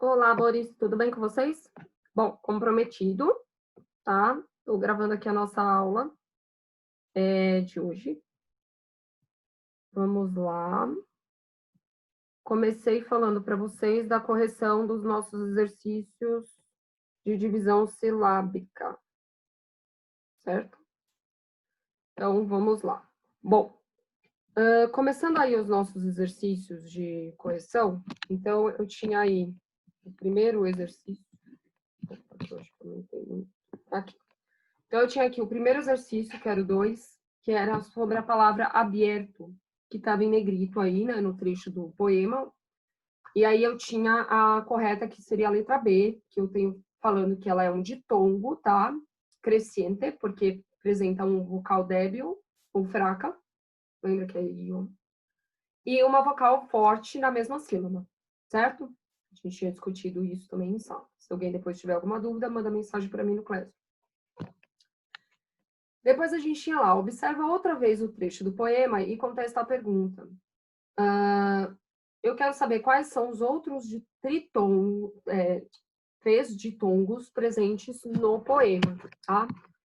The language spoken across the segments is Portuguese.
Olá, Boris, tudo bem com vocês? Bom, como prometido, tá? Estou gravando aqui a nossa aula de hoje. Vamos lá. Comecei falando para vocês da correção dos nossos exercícios de divisão silábica, certo? Então, vamos lá. Bom, começando aí os nossos exercícios de correção, então eu tinha aí o primeiro exercício. Aqui. Então, eu tinha aqui o primeiro exercício, que era o 2, que era sobre a palavra aberto, que estava em negrito aí, né, no trecho do poema. E aí eu tinha a correta, que seria a letra B, que eu tenho falando que ela é um ditongo, tá? Crescente, porque apresenta um vocal débil ou fraca. Lembra que é ion? E uma vocal forte na mesma sílaba, certo? A gente tinha discutido isso também em sala. Se alguém depois tiver alguma dúvida, manda mensagem para mim no Classroom. Depois a gente tinha lá, observa outra vez o trecho do poema e contesta a pergunta. Eu quero saber quais são os outros três ditongos presentes no poema, tá?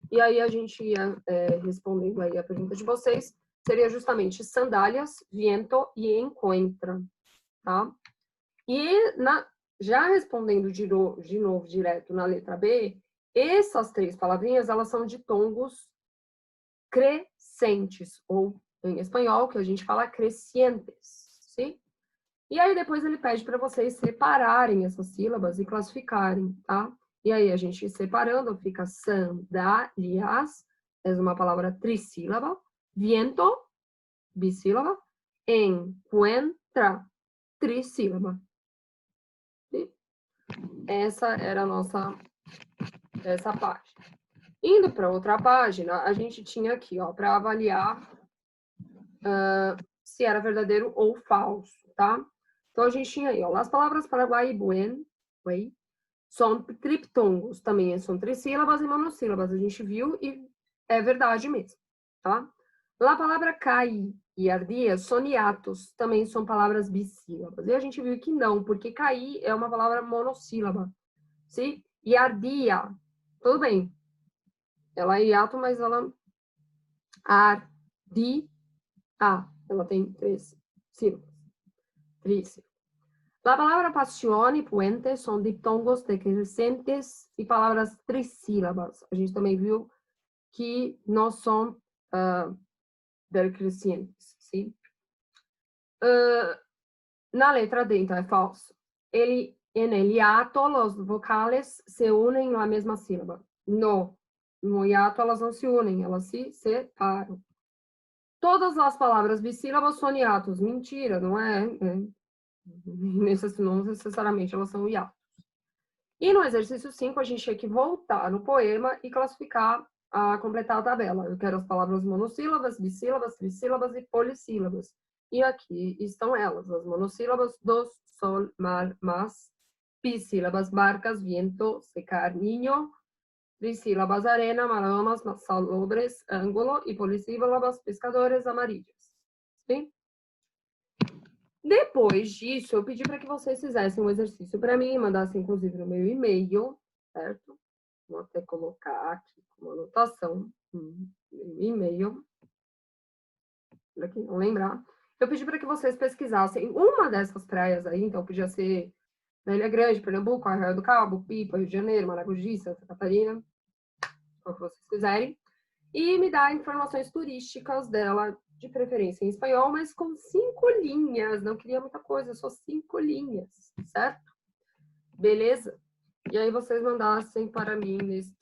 E aí a gente ia respondendo aí a pergunta de vocês, seria justamente sandálias, viento e encuentra, tá? E já respondendo de novo direto na letra B, essas três palavrinhas, elas são ditongos crescentes, ou em espanhol, que a gente fala crecientes, sim? E aí depois ele pede para vocês separarem essas sílabas e classificarem, tá? E aí a gente separando, fica sandálias, é uma palavra trissílaba, viento, bissílaba, encuentra, trissílaba. E essa era a nossa essa página. Indo para outra página, a gente tinha aqui, ó, para avaliar se era verdadeiro ou falso, tá? Então, a gente tinha aí, ó, as palavras paraguai e buen, são triptongos, também são trissílabas e monossílabas, a gente viu e é verdade mesmo, tá? A palavra cair e ardia são hiatos, também são palavras bissílabas. E a gente viu que não, porque cair é uma palavra monossílaba, sim? E ardia, tudo bem, ela é hiato, mas ela ardia, ela tem três sílabas. Tríceps. La palabra pasión y puente são diptongos decrescentes e palavras trissílabas. A gente também viu que não são decrescentes, sim? Na letra D, então, é falso. En el hiato, los vocales se unem na mesma sílaba. No hiato, elas não se unem, elas se separam. Todas as palavras bissílabas são hiatos. Mentira, não é? Não necessariamente elas são hiatos. E no exercício 5, a gente tinha que voltar no poema e classificar, completar a tabela. Eu quero as palavras monossílabas, bissílabas, trissílabas e polissílabas. E aqui estão elas, as monossílabas, dos, sol, mar, mas, bissílabas, barcas, viento, secar, niño, trissílabas, arena, malamas, salobres, ângulo, e polissílabas, pescadores, amarillas. Sim? Depois disso, eu pedi para que vocês fizessem um exercício para mim, mandassem inclusive no meu e-mail, certo? Vou até colocar aqui como anotação, meu e-mail, para quem não lembrar. Eu pedi para que vocês pesquisassem uma dessas praias aí, então podia ser na Ilha Grande, Pernambuco, Arraial do Cabo, Pipa, Rio de Janeiro, Maragogi, Santa Catarina, o que vocês quiserem, e me dar informações turísticas dela, de preferência em espanhol, mas com 5 linhas. Não queria muita coisa, só 5 linhas, certo? Beleza? E aí vocês mandassem para mim nesse...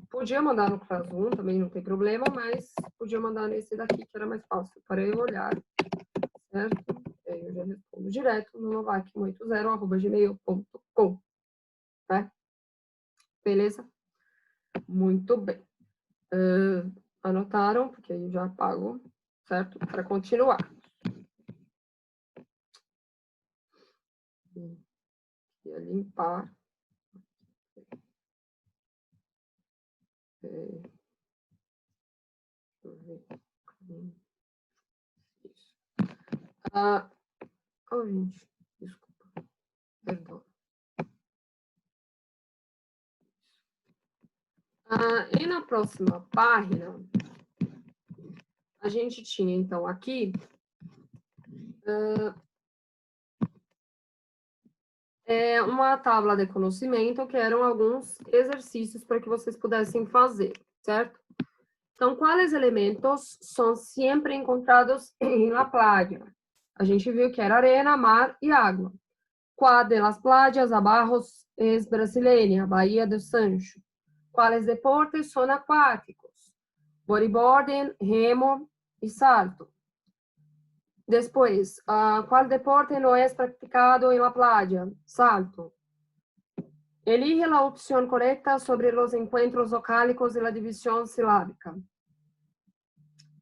Podia mandar no Classroom, também não tem problema, mas podia mandar nesse daqui, que era mais fácil para eu olhar, certo? Eu já respondo direto no novac180@gmail.com, né? Beleza? Muito bem. Anotaram, porque aí eu já apago, certo? Para continuar. Ia limpar. Deixa eu ver. Isso. Gente, desculpa. Perdão. E na próxima página, a gente tinha, então, aqui uma tábua de conhecimento, que eram alguns exercícios para que vocês pudessem fazer, certo? Então, quais elementos são sempre encontrados em la playa? A gente viu que era arena, mar e água. Qual das playas abajo es brasileña? Bahía de Sancho. Quais deportes são aquáticos? Bodyboarding, remo e salto. Después, ¿cuál deporte no es practicado en la playa? Salto. Elige la opción correcta sobre los encuentros vocálicos de la división silábica.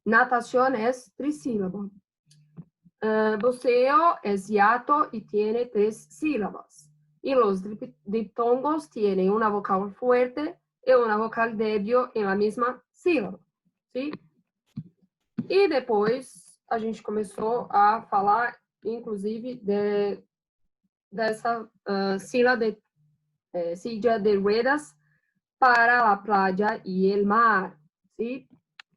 Natación es trisílaba. Buceo es hiato y tiene 3 sílabas. Y los diptongos tienen una vocal fuerte y una vocal débil en la misma sílaba. ¿Sí? E depois a gente começou a falar, inclusive, dessa silla de ruedas para a playa e el mar, ¿sí?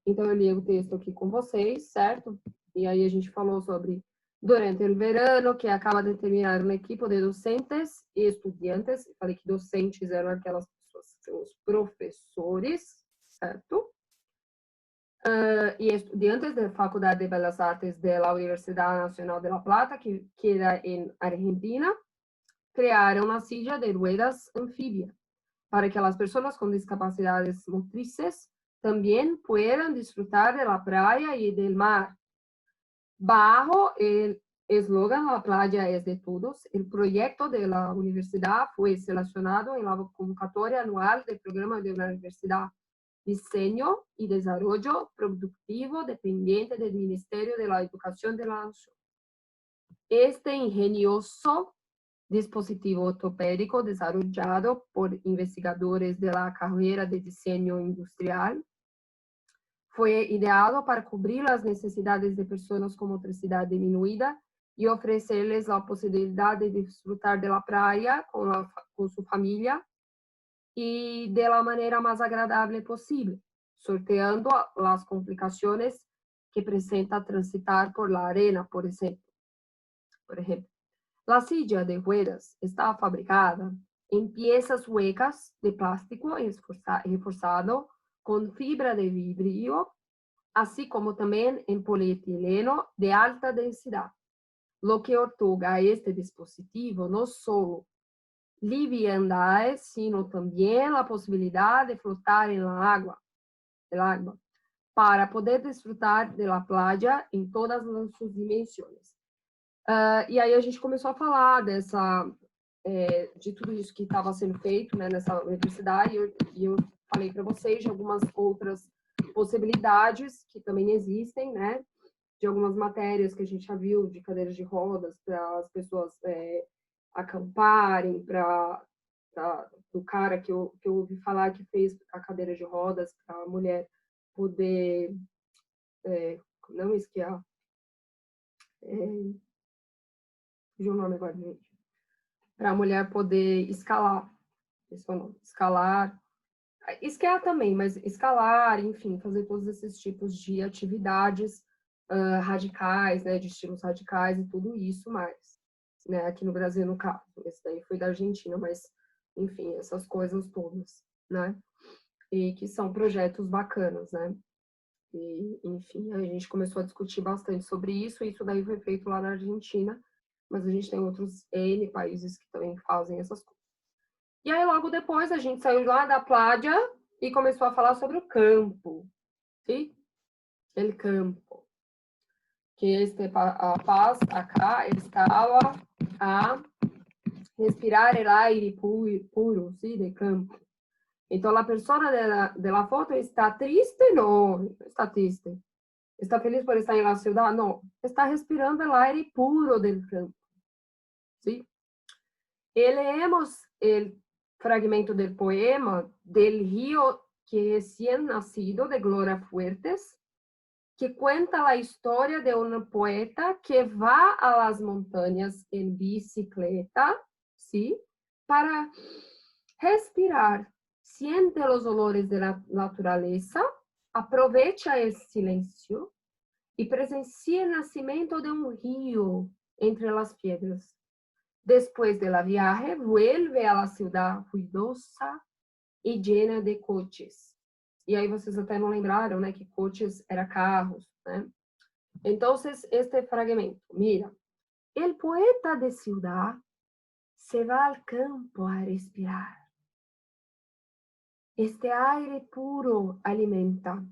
Então, eu li o texto aqui com vocês, certo? E aí a gente falou sobre durante o verano, que acaba de terminar uma equipe de docentes e estudantes. Falei que docentes eram aquelas pessoas que são os professores, certo? Y estudiantes de Facultad de Bellas Artes de la Universidad Nacional de La Plata, que era en Argentina, crearon una silla de ruedas anfibia para que las personas con discapacidades motrices también puedan disfrutar de la playa y del mar. Bajo el eslogan La playa es de todos, el proyecto de la universidad fue seleccionado en la convocatoria anual del programa de la universidad Diseño y Desarrollo Productivo dependiente del Ministerio de la Educación de la Nación. Este ingenioso dispositivo ortopédico desarrollado por investigadores de la carrera de diseño industrial fue ideado para cubrir las necesidades de personas con motricidad disminuida y ofrecerles la posibilidad de disfrutar de la playa con su familia y de la manera más agradable posible, sorteando las complicaciones que presenta transitar por la arena, por ejemplo. La silla de ruedas está fabricada en piezas huecas de plástico reforzado con fibra de vidrio, así como también en polietileno de alta densidad, lo que otorga a este dispositivo no solo liviandad, sino también la posibilidad de flotar en la agua, para poder disfrutar de la playa em todas as suas dimensões. E aí a gente começou a falar de tudo isso que estava sendo feito, né, nessa universidade, e eu falei para vocês de algumas outras possibilidades que também existem, né, de algumas matérias que a gente já viu, de cadeiras de rodas para as pessoas acamparem, do cara que eu ouvi falar que fez a cadeira de rodas para a mulher poder não esquiar. Fugiu o nome agora, gente. Para a mulher poder escalar. Esse é o nome. Escalar. Esquiar também, mas escalar, enfim, fazer todos esses tipos de atividades radicais, né, de estilos radicais e tudo isso mais. Né, aqui no Brasil, no caso. Esse daí foi da Argentina, mas, enfim, essas coisas todas, né? E que são projetos bacanas, né? E, enfim, a gente começou a discutir bastante sobre isso, e isso daí foi feito lá na Argentina, mas a gente tem outros N países que também fazem essas coisas. E aí, logo depois, a gente saiu lá da playa e começou a falar sobre o campo, ¿sí? El campo. Que este paz acá estaba a respirar el aire puro, ¿sí? De campo. Então, a pessoa de la foto está triste? Não, está triste. Está feliz por estar na cidade? Não. Está respirando o aire puro do campo. ¿Sí? E leemos o fragmento do poema del río que recién nacido de Gloria Fuertes, que cuenta a história de um poeta que va a las montañas en bicicleta, ¿sí? Para respirar, siente os olores da natureza, aprovecha esse silêncio e presencia o nascimento de um rio entre as pedras. Depois da viagem, vuelve a la ciudad ruidosa e llena de coches. E aí vocês até não lembraram, né, que coches era carros, né? Então, este fragmento, mira, el poeta de ciudad se va al campo a respirar. Este aire puro alimenta.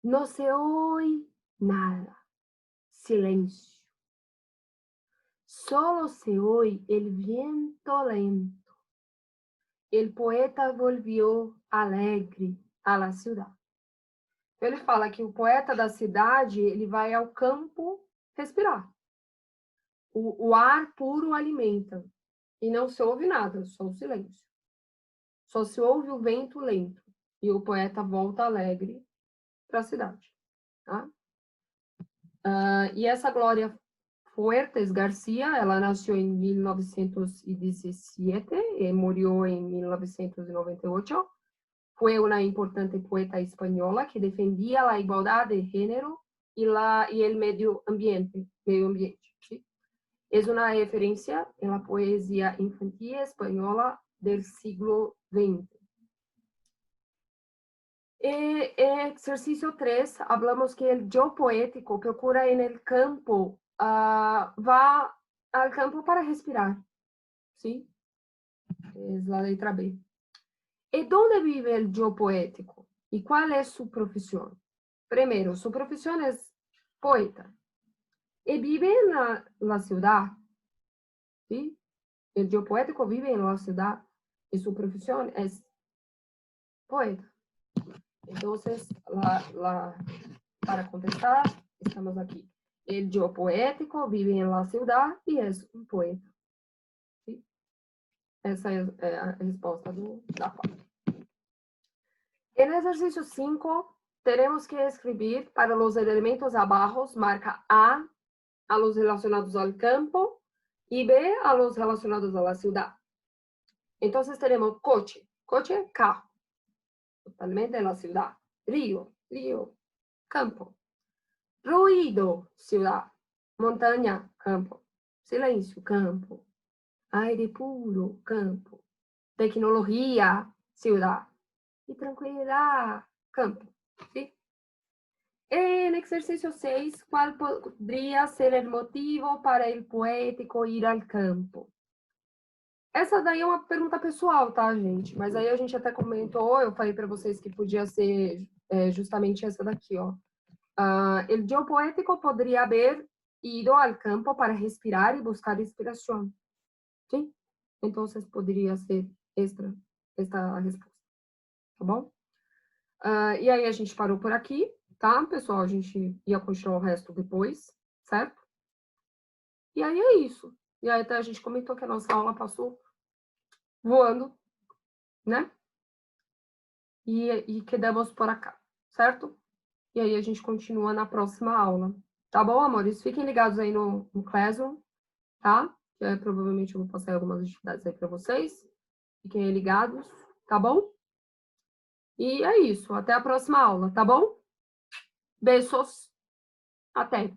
No se oye nada, silencio. Solo se oye el viento lento. El poeta volvió alegre a la ciudad. Ele fala que o poeta da cidade, ele vai ao campo respirar. O ar puro alimenta. E não se ouve nada, só o silêncio. Só se ouve o vento lento. E o poeta volta alegre para a cidade. Tá? E essa Glória Fuertes Garcia, ela nasceu em 1917 e morreu em 1998. Foi uma importante poeta espanhola que defendia a igualdade de género e o meio ambiente. ¿Sí? Es una referencia en la poesía infantil española del siglo XX. Ejercicio 3, hablamos que el yo poético procura en el campo, va al campo para respirar, ¿sí? Es la letra B. ¿Y dónde vive el yo poético? ¿Y cuál es su profesión? Primero, su profesión es poeta. Y vive en la ciudad, ¿sí? El yo poético vive en la ciudad y su profesión es poeta. Entonces, para contestar, estamos aquí. El yo poético vive en la ciudad y es un poeta. ¿Sí? Esa es a respuesta da parte. En el ejercicio 5, tenemos que escribir para los elementos abajo, marca A los relacionados al campo y B a los relacionados a la ciudad. Entonces tenemos coche, carro, totalmente en la ciudad. Río, campo. Ruido, ciudad. Montaña, campo. Silencio, campo. Aire puro, campo. Tecnología, ciudad. Y tranquilidad, campo. ¿Sí? En ejercicio 6, ¿cuál podría ser el motivo para el poético ir al campo? Essa daí é uma pergunta pessoal, tá, gente? Mas aí a gente até comentou, eu falei para vocês que podia ser justamente essa daqui, ó. El yo poético podría haber ido al campo para respirar y buscar inspiración. ¿Sí? Entonces podría ser esta resposta. Tá bom? E aí a gente parou por aqui, tá, pessoal? A gente ia continuar o resto depois, certo? E aí é isso. E aí até a gente comentou que a nossa aula passou voando, né? E quedamos por acá, certo? E aí a gente continua na próxima aula. Tá bom, amores? Fiquem ligados aí no Classroom, tá? Que aí, provavelmente eu vou passar algumas atividades aí para vocês. Fiquem aí ligados, tá bom? E é isso. Até a próxima aula, tá bom? Beijos. Até.